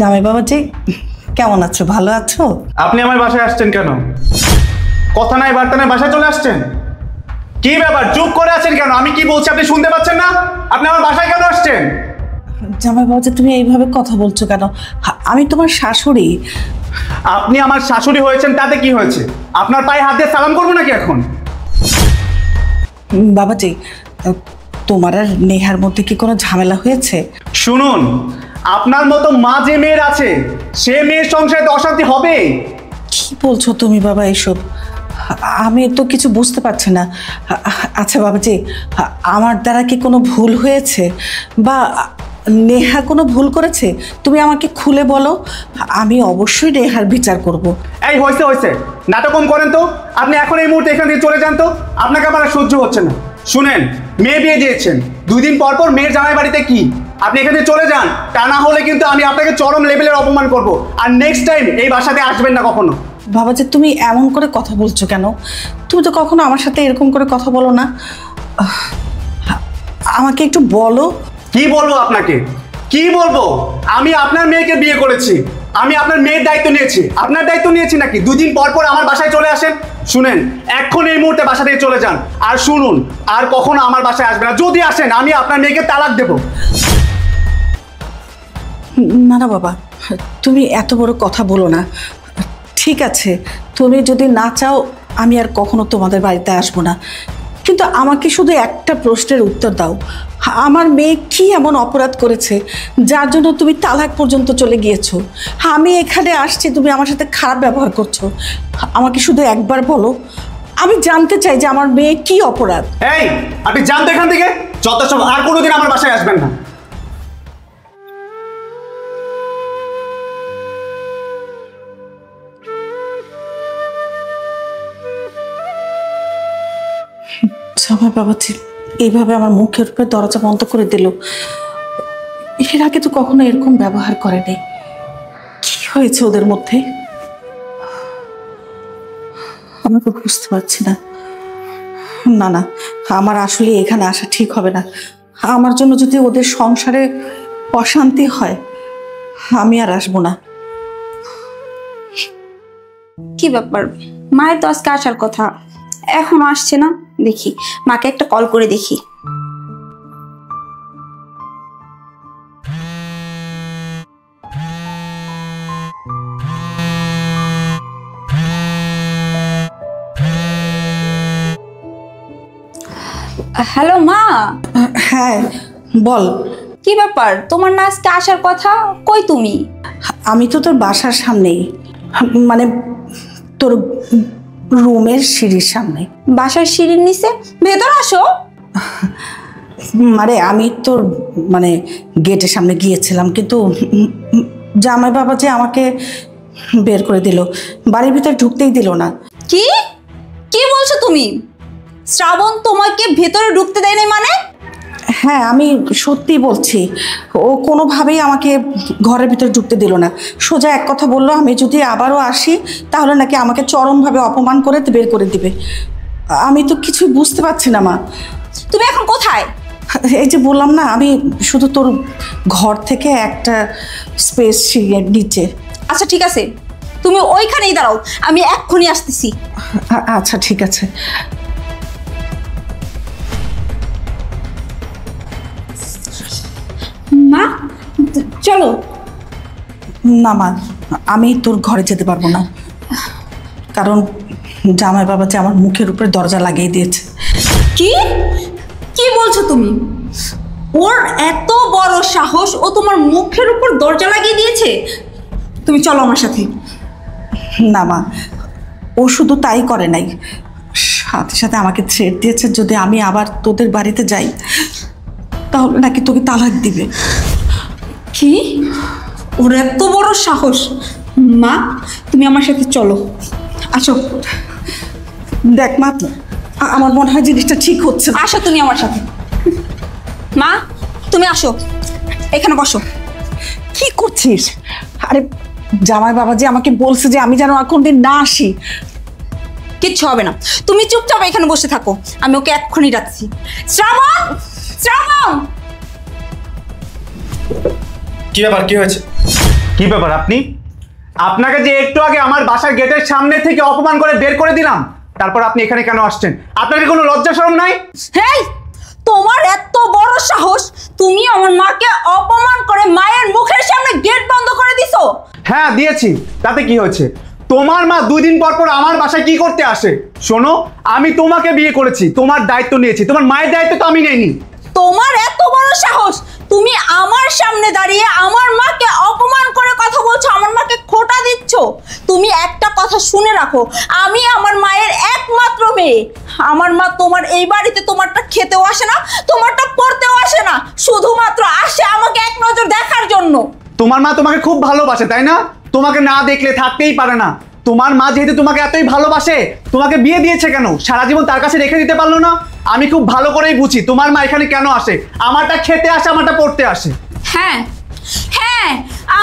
জামাই বাবাজি কেমন আছো? ভালো আছো? আপনি আমার বাসায় আসছেন কেন? কথা নাই বার্তা নাই বাসায় চলে আসছেন? কি ব্যাপার, চুপ করে আছেন কেন? আমি কি বলছি আপনি শুনতে পাচ্ছেন না? আপনি আমার বাসায় কেন আসছেন? জামাই বাবাজি তুমি এইভাবে কথা বলছো কেন? আমি তোমার শাশুড়ি। আপনি আমার শাশুড়ি হয়েছেন তাতে কি হয়েছে? আপনার পায়ে হাত দিয়ে সালাম করবো নাকি এখন? বাবাজি তোমার আর নেহার মধ্যে কি কোনো ঝামেলা হয়েছে? শুনুন, আপনার মতো মা যে মেয়ের আছে সে মেয়ের সংসারে তো অশান্তি হবে। কি বলছো তুমি বাবা এসব? আমি তো কিছু বুঝতে পারছি না। আচ্ছা বাবাজি, আমার দ্বারা কি কোনো ভুল হয়েছে বা নেহা কোনো ভুল করেছে? তুমি আমাকে খুলে বলো, আমি অবশ্যই নেহার বিচার করব। এই হয়েছে হয়েছে, নাটক কম করেন তো। আপনি এখন এই মুহূর্তে এখান থেকে চলে যান তো, আপনাকে আমার আর সহ্য হচ্ছে না। শুনেন, মেয়ে বিয়ে দিয়েছেন, 2 দিন পর পর মেয়ের জামাই বাড়িতে কি? আপনি এখান থেকে চলে যান, তা না হলে কিন্তু আমি আপনাকে চরম লেভেলের অপমান করব। আর নেক্সট টাইম এই বাসাতে আসবেন না কখনো। বাবাজি তুমি এমন করে কথা বলছো কেন? তুমি তো কখনো আমার সাথে এরকম করে কথা বলো না। আমাকে একটু বলো। কি বলবো আপনাকে? কি বলবো? আমি আপনার মেয়েকে বিয়ে করেছি, আমি আপনার মেয়ের দায়িত্ব নিয়েছি। আপনার দায়িত্ব নিয়েছি নাকি 2 দিন পর পর আমার বাসায় চলে আসেন? শুনেন, এখন এই মুহূর্তে বাসা থেকে চলে যান। আর শুনুন, আর কখনো আমার বাসায় আসবে না। যদি আসেন আমি আপনার মেয়েকে তালাক দেব। না না বাবা, তুমি এত বড় কথা বলো না। ঠিক আছে, তুমি যদি না চাও আমি আর কখনো তোমাদের বাড়িতে আসবো না, কিন্তু আমাকে শুধু একটা প্রশ্নের উত্তর দাও। আমার মেয়ে কি এমন অপরাধ করেছে যার জন্য তুমি তালাক পর্যন্ত চলে গিয়েছো? আমি এখানে আসছি, তুমি আমার সাথে খারাপ ব্যবহার করছো। আমাকে শুধু একবার বলো, আমি জানতে চাই যে আমার মেয়ে কি অপরাধ। এই, আপনি যান তো এখান থেকে, যত সব। আর কোনোদিন আমার বাসায় আসবেন না। জামাই বাবাজি এইভাবে আমার মুখের উপরে দরজা বন্ধ করে দিল। এর আগে তো কখনো এরকম ব্যবহার করেনি। কি হয়েছে ওদের মধ্যে? আমি তো বুঝতে পারছি না। না না, আমার আসলে এখানে আসা ঠিক হবে না। আমার জন্য যদি ওদের সংসারে অশান্তি হয় আমি আর আসবো না। কি ব্যাপার, মায়ের তো আজকে আসার কথা, এখনো আসছে না। দেখি মাকে একটা কল করে দেখি। হ্যালো মা। হ্যাঁ বল। কি ব্যাপার, তোমার না আজকে আসার কথা, কই তুমি? আমি তো তোর বাসার সামনেই, মানে তোর রুমের সিঁড়ির সামনে। বাসার সিঁড়ির নিচে? ভেতর আসো। মানে আমি তোর মানে গেটের সামনে গিয়েছিলাম, কিন্তু জামাই বাবা যে আমাকে বের করে দিল, বাড়ির ভিতরে ঢুকতেই দিল না। কি কি বলছো তুমি? শ্রাবণ তোমাকে ভেতরে ঢুকতে দেয় নাই মানে? হ্যাঁ আমি সত্যি বলছি, ও কোনোভাবেই আমাকে ঘরের ভিতরে ঢুকতে দিল না। সোজা এক কথা বললো, আমি যদি আবারও আসি তাহলে নাকি আমাকে চরমভাবে অপমান করে বের করে দিবে। আমি তো কিছুই বুঝতে পারছি না মা। তুমি এখন কোথায়? এই যে বললাম না, আমি শুধু তোর ঘর থেকে একটা স্পেস নিচে। আচ্ছা ঠিক আছে, তুমি ওইখানেই দাঁড়াও, আমি এক্ষুনি আসতেছি। আচ্ছা ঠিক আছে। মা চলো। না মা, আমি তোর ঘরে যেতে পারবো না, কারণ জামাই বাবা যে আমার মুখের উপরে দরজা লাগিয়ে দিয়েছে। কি কি বলছো তুমি? ওর এত বড় সাহস, ও তোমার মুখের উপর দরজা লাগিয়ে দিয়েছে? তুমি চলো আমার সাথে। না মা, ও শুধু তাই করে নাই, সাথে সাথে আমাকে থ্রেট দিয়েছে যদি আমি আবার তোদের বাড়িতে যাই তাহলে নাকি তোকে তালাক দিবে। কি? ওর এত বড় সাহস? মা তুমি আমার সাথে চলো, আসো। দেখ মা, আমার মনে হয় জিনিসটা ঠিক হচ্ছে না। আসো তুমি আমার সাথে। মা তুমি আসো, এখানে বসো। কি করছিস? আরে জামাই বাবা যে আমাকে বলছে যে আমি যেন আর কোনদিন না আসি। কিচ্ছু হবে না, তুমি চুপচাপ এখানে বসে থাকো, আমি ওকে এক্ষুনি ডাকছি। শ্রাবণ, শ্রাবণ। কি ব্যাপার, কি হয়েছে? কি ব্যাপার আপনি? আপনাকে যে একটু আগে আমার বাসার গেটের সামনে থেকে অপমান করে বের করে দিলাম, তারপর আপনি এখানে কেন আসছেন? আপনার কি কোনো লজ্জা শরম নাই? হেই, তোমার এত বড় সাহস, তুমি আমার মাকে অপমান করে মায়ের মুখের সামনে গেট বন্ধ করে দিছো? হ্যাঁ দিয়েছি, তাতে কি হয়েছে? তোমার মা 2 দিন পর পর আমার বাসায় কি করতে আসে? শোনো, আমি তোমাকে বিয়ে করেছি, তোমার দায়িত্ব নিয়েছি, তোমার মায়ের দায়িত্ব তো আমি নেইনি। তোমার এত বড় সাহস, তুমি আমার সামনে দাঁড়িয়ে আমার মাকে অপমান করে কথা বলছো, আমার মাকে খোঁটা দিচ্ছ। তুমি একটা কথা শুনে রাখো, আমি আমার মায়ের একমাত্র মেয়ে। আমার মা তোমার এই বাড়িতে তোমারটা খেতেও আসে না, তোমারটা পড়তেও আসে না, শুধুমাত্র আসে আমাকে এক নজর দেখার জন্য। তোমার মা তোমাকে খুব ভালোবাসে, তাই না? তোমাকে না দেখলে থাকতেই পারে না। তোমার মা যেহেতু তোমাকে এতই ভালোবাসে, তোমাকে বিয়ে দিয়েছে কেন? সারা জীবন তার কাছে রেখে দিতে পারলো না? আমি খুব ভালো করেই বুঝি তোমার মা এখানে কেন আসে। আমারটা খেতে আসে, আমারটা পড়তে আসে। হ্যাঁ হ্যাঁ,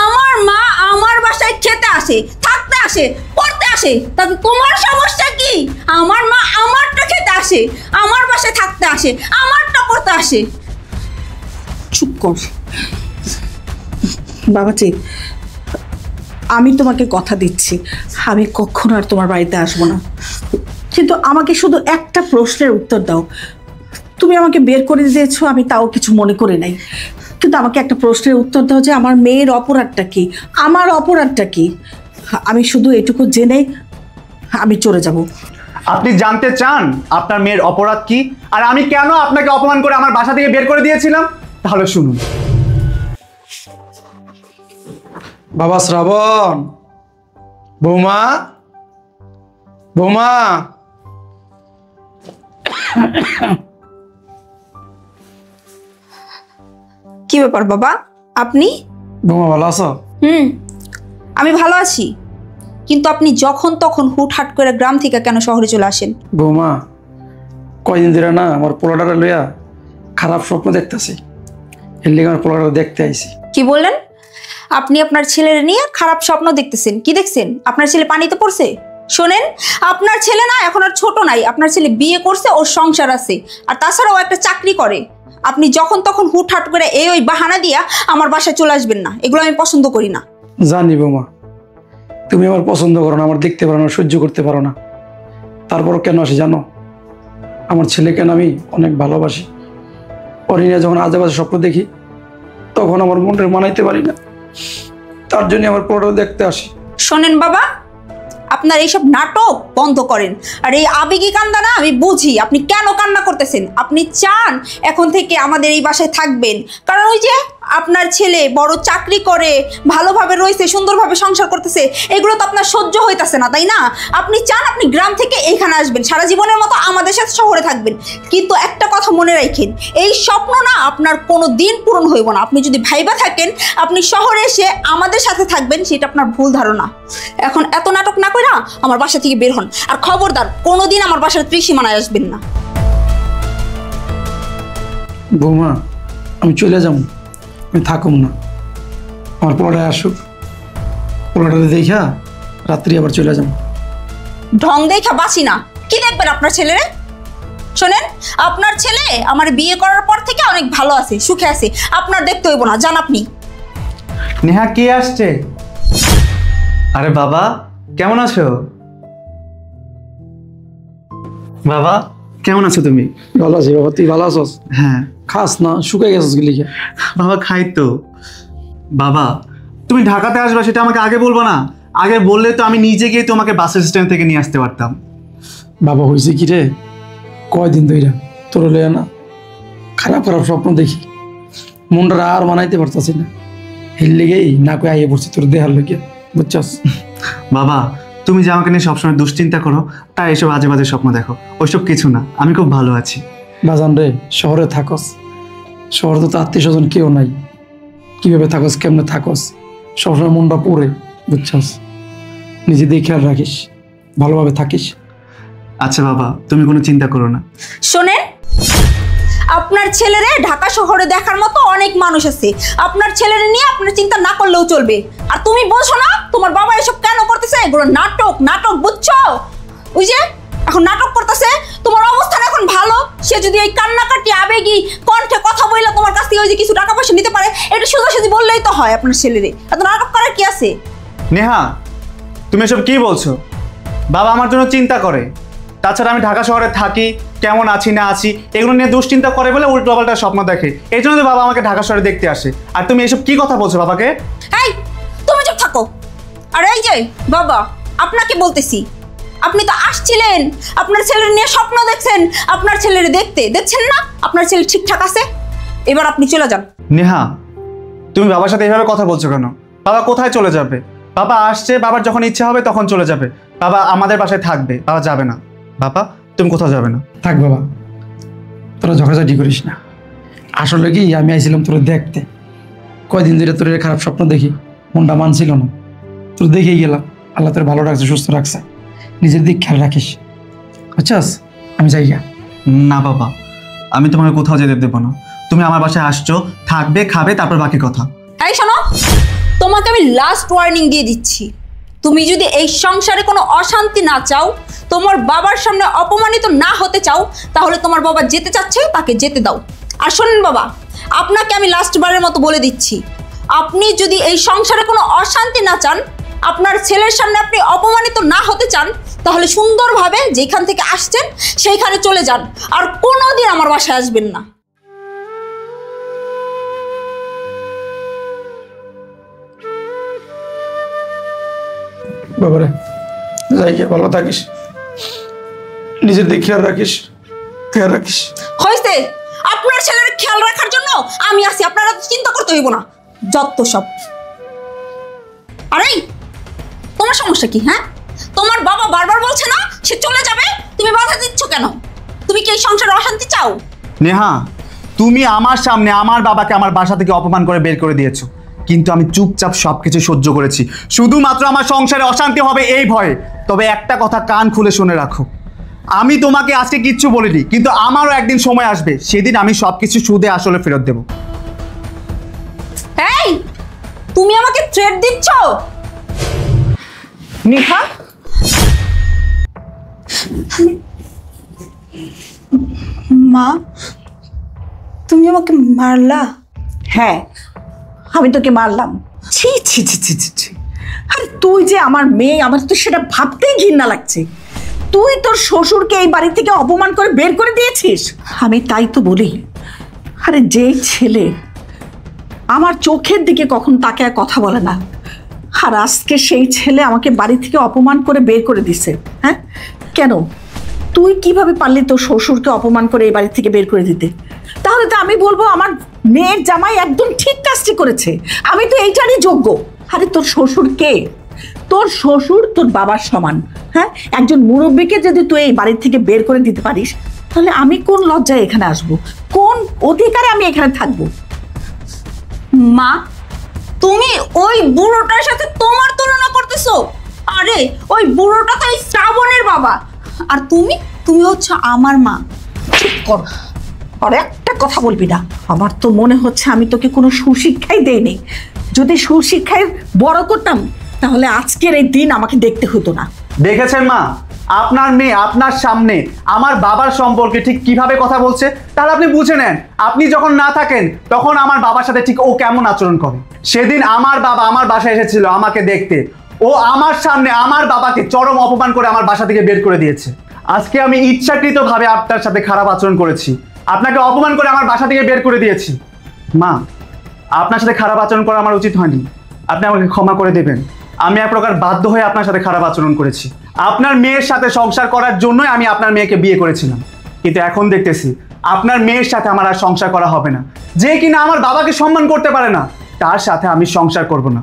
আমার মা আমার বাসায় খেতে আসে, থাকতে আসে, পড়তে আসে, তাতে তোমার সমস্যা কি? আমার মা আমারটা খেতে আসে, আমার বাসায় থাকতে আসে, আমারটা পড়তে আসে। চুপ কর বাবাজি, আমি তোমাকে কথা দিচ্ছি আমি কখনো আর তোমার বাড়িতে আসবো না, কিন্তু আমাকে শুধু একটা প্রশ্নের উত্তর দাও। তুমি আমাকে বের করে দিয়েছো, আমি তাও কিছু মনে করি নাই, কিন্তু আমাকে একটা প্রশ্নের উত্তর দাও যে আমার মেয়ের অপরাধটা কি, আমার অপরাধটা কি। আমি শুধু এটুকু জেনে আমি চলে যাব। আপনি জানতে চান আপনার মেয়ের অপরাধ কি আর আমি কেন আপনাকে অপমান করে আমার বাসা থেকে বের করে দিয়েছিলাম? তাহলে শুনুন। বাবা শ্রাবণ, বৌমা, বৌমা, কি ব্যাপার বাবা, আপনি? বৌমা ভালো আছো? আমি ভালো আছি, কিন্তু আপনি যখন তখন হুটহাট করে গ্রাম থেকে কেন শহরে চলে আসেন? বৌমা, কয়দিন ধরে না আমার পোলাটারে লইয়া খারাপ স্বপ্ন দেখতেছি, এর লিগে আমার পোলাটা দেখতে আইছি। কি বললেন? আপনি আপনার ছেলের নিয়ে খারাপ স্বপ্ন দেখতেছেন? কি দেখছেন? আপনার ছেলে পানিতে পড়ছে? শোনেন, আপনার ছেলে না এখন আর ছোট নাই, আপনার ছেলে বিয়ে করছে, ওর সংসার আছে, আর তাছাড়াও একটা চাকরি করে। আপনি যখন তখন হুটহাট করে ওই বাহানা দিয়া আমার বাসায় চলে আসবেন না, এগুলো আমি পছন্দ করি না। জানি বৌমা, তুমি আমার পছন্দ করো না, আমার দেখতে পারো না, সহ্য করতে পারো না, তারপরও কেন আসি জানো? আমার ছেলেকে আমি অনেক ভালোবাসি। অরিনা যখন আজেবাজে স্বপ্ন দেখি তখন আমার মনটা মানাইতে পারি না, তার জন্য আমার পোলাটা দেখতে আসি। শোনেন বাবা, আপনার এইসব নাটক বন্ধ করেন। আর এই আবেগী কান্না না আমি বুঝি, আপনি কেন কান্না করতেছেন। আপনি চান এখন থেকে আমাদের এই বাসায় থাকবেন, কারণ ওই যে আপনার ছেলে বড় চাকরি করে, ভালোভাবে রয়েছে, সুন্দরভাবে সংসার করতেছে, এগুলো তো আপনার সহ্য হইতাছে না, তাই না? আপনি চান আপনি গ্রাম থেকে এইখানে আসবেন, সারা জীবনের মতো আমাদের সাথে শহরে থাকবেন। কিন্তু একটা কথা মনে রাখেন, এই স্বপ্ন না আপনার কোনো দিন পূরণ হইব না। আপনি যদি ভাইবা থাকেন আপনি শহরে এসে আমাদের সাথে থাকবেন, সেটা আপনার ভুল ধারণা। এখন এত নাটক না কইরা আমার বাসা থেকে বের হন, আর খবরদার কোনোদিন আমার বাসার ত্রিসীমানায় আসবেন না। বৌমা, আমি চলে যাবো, আমি থাকুম না, আমার পোলাটা আসুক, পোলাটাতে দেখা রাত্রি আবার চলে যাবো। ঢং দেখা বাসি না। কি দেখবেন আপনার ছেলেরে? শোনেন, আপনার ছেলে আমার বিয়ে করার পর থেকে অনেক ভালো আছে, সুখে আছে, আপনার দেখতে হইব না, জান আপনি। নেহা, কে আসছে? আরে বাবা, কেমন আছো? বাবা কেমন আছো তুমি? ভালো আছি বাবা, তুই ভালো আছস? হ্যাঁ। খাস না, শুকাই গেছিস গেলিকে? বাবা খাই তো। বাবা তুমি ঢাকাতে আসবে সেটা আমাকে আগে বলবো না? আগে বললে তো আমি নিজে গিয়ে তোমাকে বাস স্ট্যান্ড থেকে নিয়ে আসতে পারতাম। বাবা হয়েছে কি রে, কয়দিন ধইরা তোর লইয়া না খারাপ খারাপ স্বপ্ন দেখি, মনটা আর মানাইতে পারতাছি না, এর লেগেই না কই আইয়ে পড়ছি তোর দেহার লেগে, বুঝছস? বাবা তুমি যে আমাকে নিয়ে সবসময় দুশ্চিন্তা করো, তাই এসব আজে বাজে স্বপ্ন দেখো, ওইসব কিছু না, আমি খুব ভালো আছি। বাজান রে, শহরে থাকস, শহরে তো আত্মীয় স্বজন কেউ নাই, কিভাবে থাকস, কেমনে থাকস, সবসময় মনটা পড়ে, বুঝছস? নিজে দিয়ে খেয়াল রাখিস, ভালোভাবে থাকিস। আচ্ছা বাবা, তুমি কোনো চিন্তা করো না। শোনেন, আপনার ছেলেরে ঢাকা শহরে দেখার মতো অনেক মানুষ আছে, আপনার ছেলেরে নিয়ে আপনার চিন্তা না করলেও চলবে। আর তুমি বোঝো না তোমার বাবা এসব কেন করতেছে? এগুলো নাটক, নাটক, বুঝছো? ওই যে এখন নাটক করতেছে। তোমার অবস্থান এখন ভালো, সে যদি এই কান্নাকাটি আবেগী কণ্ঠে কথা বললে তোমার কাছ থেকে ওই যে কিছু টাকা পয়সা নিতে পারে, এটা সোজাসুজি বললেই তো হয় আপনার ছেলেরে। এত নাটক করার কি আছে? নেহা, তুমি এসব কি বলছো? বাবা আমার জন্য চিন্তা করে, তাছাড়া আমি ঢাকা শহরে থাকি, কেমন আছি না আছি এগুলো নিয়ে দুশ্চিন্তা করে বলে উল্টোপাল্টা স্বপ্ন দেখে, এই জন্য তো বাবা আমাকে ঢাকা শহরে দেখতে আসে। আর তুমি এসব কি কথা বলছো বাবাকে? এই তুমি চুপ থাকো। আর এই যে বাবা, আপনাকে বলতেছি, আপনি তো আসছিলেন, আপনার ছেলের নিয়ে স্বপ্ন দেখছেন, আপনার ছেলের দেখছেন না আপনার ছেলে ঠিকঠাক আছে? এবার আপনি চলে যান। নেহা, তুমি বাবার সাথে এইভাবে কথা বলছো কেন? বাবা কোথায় চলে যাবে? বাবা আসছে, বাবার যখন ইচ্ছা হবে তখন চলে যাবে। বাবা আমাদের বাসায় থাকবে, বাবা যাবে না। বাবা তুমি কোথাও যাবে না। থাক বাবা, তোরা ঝগড়াঝাটি করিস না। আসলে কি আমি আইছিলাম তোর দেখতে, কয়দিন ধরে তোর খারাপ স্বপ্ন দেখি, মনটা মানছিল না, তোর দেখেই গেলাম। আল্লাহ তোর ভালো রাখছে, সুস্থ রাখছে, নিজের দিক খেয়াল রাখিস, বুঝছস? আমি যাই গা। না বাবা, আমি তোমাকে কোথাও যেতে দেবো না। তুমি আমার বাসায় আসছো, থাকবে, খাবে, তারপর বাকি কথা। এই শোনো, তোমাকে আমি লাস্ট ওয়ার্নিং দিয়ে দিচ্ছি, তুমি যদি এই সংসারে কোনো অশান্তি না চাও, তোমার বাবার সামনে অপমানিত না হতে চাও, তাহলে তোমার বাবা যেতে চাচ্ছে তাকে যেতে দাও। আর শোনেন বাবা, আপনাকে আমি লাস্ট বারের মতো বলে দিচ্ছি, আপনি যদি এই সংসারে কোনো অশান্তি না চান, আপনার ছেলের সামনে আপনি অপমানিত না হতে চান, তাহলে সুন্দরভাবে যেখান থেকে আসছেন সেইখানে চলে যান, আর কোনোদিন আমার বাসায় আসবেন না। বাবারে যাই গিয়ে ভালো থাকিস, নিজের দিক খেয়াল রাখিস, খেয়াল রাখিস। হয়েছে, আপনার ছেলের খেয়াল রাখার জন্য আমি আছি, আপনারা চিন্তা করতে হইব না, যত সব। আরে তোমার সমস্যা কি? হ্যাঁ, তোমার বাবা বারবার বলছে না সে চলে যাবে, তুমি বাধা দিচ্ছ কেন? তুমি কি এই সংসারে অশান্তি চাও? নেহা, তুমি আমার সামনে আমার বাবাকে আমার বাসা থেকে অপমান করে বের করে দিয়েছো, কিন্তু আমি চুপচাপ সবকিছু সহ্য করেছি, শুধুমাত্র আমার সংসারে অশান্তি হবে এই ভয়ে। তবে একটা কথা কান খুলে শুনে রাখো, আমি তোমাকে আজকে কিচ্ছু বলিনি, কিন্তু আমারও একদিন সময় আসবে, সেদিন আমি সবকিছু সুদে আসলে ফেরত দেব। এই তুমি আমাকে থ্রেট দিচ্ছ? নিহা, মা তুমি আমাকে মারলা? হ্যাঁ আমি তোকে মারলাম। ছি ছি ছি ছি ছি ছি, আরে তুই যে আমার মেয়ে, আমার তো সেটা ভাবতেই ঘৃণা লাগছে। তুই তোর শ্বশুরকে এই বাড়ি থেকে অপমান করে বের করে দিয়েছিস। আমি তাই তো বলি, আরে যেই ছেলে আমার চোখের দিকে কখন তাকে আর কথা বলে না, আর আজকে সেই ছেলে আমাকে বাড়ি থেকে অপমান করে বের করে দিছে। হ্যাঁ কেন? তুই কিভাবে পারলি তোর শ্বশুরকে অপমান করে এই বাড়ি থেকে বের করে দিতে? তাহলে তো আমি বলবো আমার মেয়ের জামাই একদম ঠিক কাজটি করেছে, আমি তো এইটারই যোগ্য। আরে তোর শ্বশুর কে? তোর শ্বশুর তোর বাবার সমান। হ্যাঁ, একজন মুরব্বীকে যদি তুই এই বাড়ি থেকে বের করে দিতে পারিস, তাহলে আমি কোন লজ্জায় এখানে আসব? কোন অধিকারে আমি এখানে থাকবো? মা তুমি ওই বুড়োটার সাথে তোমার তুলনা করতেছো? আরে ওই বুড়োটা তো এই শ্রাবণের বাবা, আর তুমি হচ্ছে আমার মা। চুপ কর, আর একটা কথা বলবি না। আমার তো মনে হচ্ছে আমি তোকে কোনো সুশিক্ষাই দেইনি। যদি সুশিক্ষায় বড় করতাম, তাহলে আজকের এই দিন আমাকে দেখতে হতো না। দেখেছেন মা, আপনার মেয়ে আপনার সামনে আমার বাবার সম্পর্কে ঠিক কিভাবে কথা বলছে, তাহলে আপনি বুঝে নেন, আপনি যখন না থাকেন তখন আমার বাবার সাথে ঠিক ও কেমন আচরণ করে। সেদিন আমার বাবা আমার বাসায় এসেছিল আমাকে দেখতে, ও আমার সামনে আমার বাবাকে চরম অপমান করে আমার বাসা থেকে বের করে দিয়েছে। আজকে আমি ইচ্ছাকৃতভাবে আপনার সাথে খারাপ আচরণ করেছি, আপনাকে অপমান করে আমার বাসা থেকে বের করে দিয়েছি। মা, আপনার সাথে খারাপ আচরণ করা আমার উচিত হয়নি, আপনি আমাকে ক্ষমা করে দেবেন। আমি এক প্রকার বাধ্য হয়ে আপনার সাথে খারাপ আচরণ করেছি। আপনার মেয়ের সাথে সংসার করার জন্যই আমি আপনার মেয়েকে বিয়ে করেছিলাম, কিন্তু এখন দেখতেছি আপনার মেয়ের সাথে আমার আর সংসার করা হবে না। যে কিনা আমার বাবাকে সম্মান করতে পারে না, তার সাথে আমি সংসার করব না।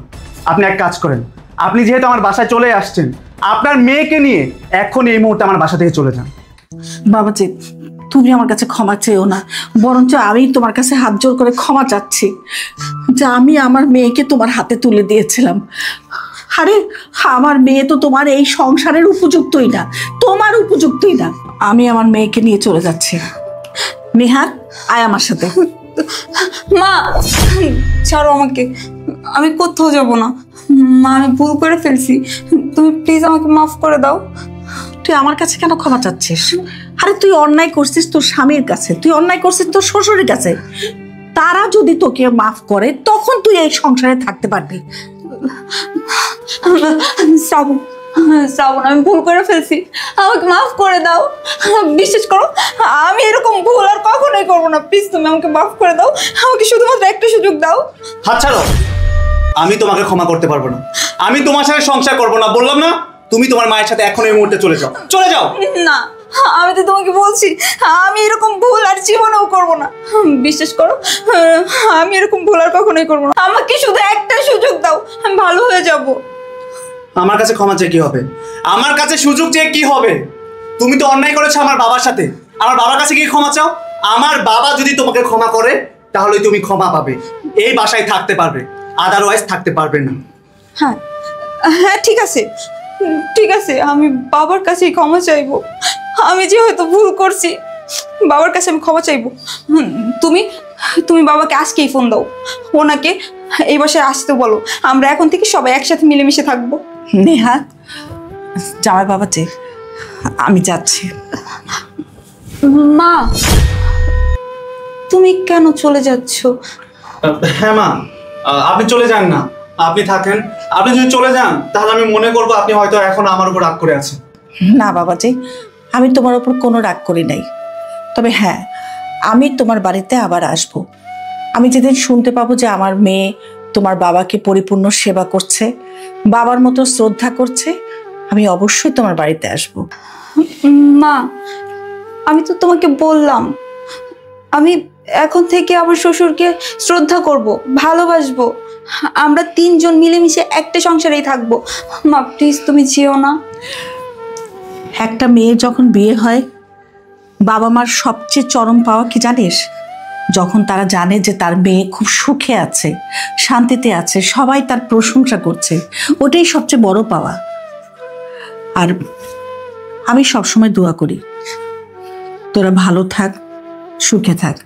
আপনি এক কাজ করেন, আপনি যেহেতু আমার বাসায় চলে আসছেন, আপনার মেয়েকে নিয়ে এখন এই মুহূর্তে আমার বাসা থেকে চলে যান। বাবাজি, তুমি আমার কাছে ক্ষমা চেয়েও না, বরঞ্চ আমি তোমার কাছে হাত জোর করে ক্ষমা চাচ্ছি যে আমি আমার মেয়েকে তোমার হাতে তুলে দিয়েছিলাম। আরে আমার মেয়ে তো তোমার এই সংসারের উপযুক্তই না, তোমার উপযুক্তই না। আমি আমার মেয়েকে নিয়ে চলে যাচ্ছি। নেহা, আয় আমার সাথে। মা ছাড়ো আমাকে, আমি কোথাও যাব না। মা আমি ভুল করে ফেলছি, তুমি প্লিজ আমাকে মাফ করে দাও। তুই আমার কাছে কেন ক্ষমা চাচ্ছিস? আরে তুই অন্যায় করছিস তোর স্বামীর কাছে, তুই অন্যায় করছিস তোর শ্বশুরের কাছে। তারা যদি তোকে মাফ করে তখন তুই এই সংসারে থাকতে পারবি। শ্রাবণ, শ্রাবণ, আমি ভুল করে ফেলছি, আমাকে মাফ করে দাও। বিশ্বাস করো, আমি এরকম ভুল আর কখনোই করবো না। প্লিজ তুমি আমাকে মাফ করে দাও, আমাকে শুধুমাত্র একটা সুযোগ দাও। হাত ছাড়ো। আমি তোমাকে ক্ষমা করতে পারবো না, আমি তোমার সাথে সংসার করবো না, বললাম না? তুমি তোমার মায়ের সাথে এখন এই মুহূর্তে চলে যাও, চলে যাও। না, আমি তো তোমাকে বলছি আমি এরকম ভুল আর জীবনেও করবো না। বিশ্বাস করো, আমি এরকম ভুল আর কখনোই করবো না। আমাকে শুধু একটা সুযোগ দাও, আমি ভালো হয়ে যাব। আমার কাছে ক্ষমা চেয়ে কি হবে? আমার কাছে সুযোগ চেয়ে কি হবে? তুমি তো অন্যায় করেছো আমার বাবার সাথে, আমার বাবার কাছে গিয়ে ক্ষমা চাও। আমার বাবা যদি তোমাকে ক্ষমা করে তাহলে তুমি ক্ষমা পাবে, এই বাসায় থাকতে পারবে, আদারওয়াইজ থাকতে পারবে না। হ্যাঁ হ্যাঁ, ঠিক আছে, ঠিক আছে, আমি বাবার কাছেই ক্ষমা চাইবো। আমি যে হয়তো ভুল করছি, বাবার কাছে আমি ক্ষমা চাইবো। তুমি তুমি বাবাকে আজকেই ফোন দাও, ওনাকে এই বাসায় আসতে বলো। আমরা এখন থেকে সবাই একসাথে মিলেমিশে থাকবো। নেহা, জামাই বাবাজি, আমি যাচ্ছি। মা, তুমি কেন চলে যাচ্ছ? হ্যাঁ মা, আপনি চলে যান না, আপনি থাকেন। আপনি যদি চলে যান তাহলে আমি মনে করবো আপনি হয়তো এখন আমার উপর রাগ করে আছেন। না বাবাজি, আমি তোমার ওপর কোনো রাগ করি নাই। তবে হ্যাঁ, আমি তোমার বাড়িতে আবার আসব। আমি যেদিন শুনতে পাবো যে আমার মেয়ে তোমার বাবাকে পরিপূর্ণ সেবা করছে, বাবার মতো শ্রদ্ধা করছে, আমি অবশ্যই তোমার বাড়িতে আসব। মা, আমি তো তোমাকে বললাম আমি এখন থেকে আমার শ্বশুরকে শ্রদ্ধা করব, ভালোবাসবো। আমরা তিনজন মিলেমিশে একটা সংসারেই থাকবো। মা প্লিজ তুমি যেও না। একটা মেয়ে যখন বিয়ে হয়, বাবা মার সবচেয়ে চরম পাওয়া কি জানিস? যখন তারা জানে যে তার মেয়ে খুব সুখে আছে, শান্তিতে আছে, সবাই তার প্রশংসা করছে, ওটাই সবচেয়ে বড় পাওয়া। আর আমি সবসময় দোয়া করি তোরা ভালো থাক, সুখে থাক।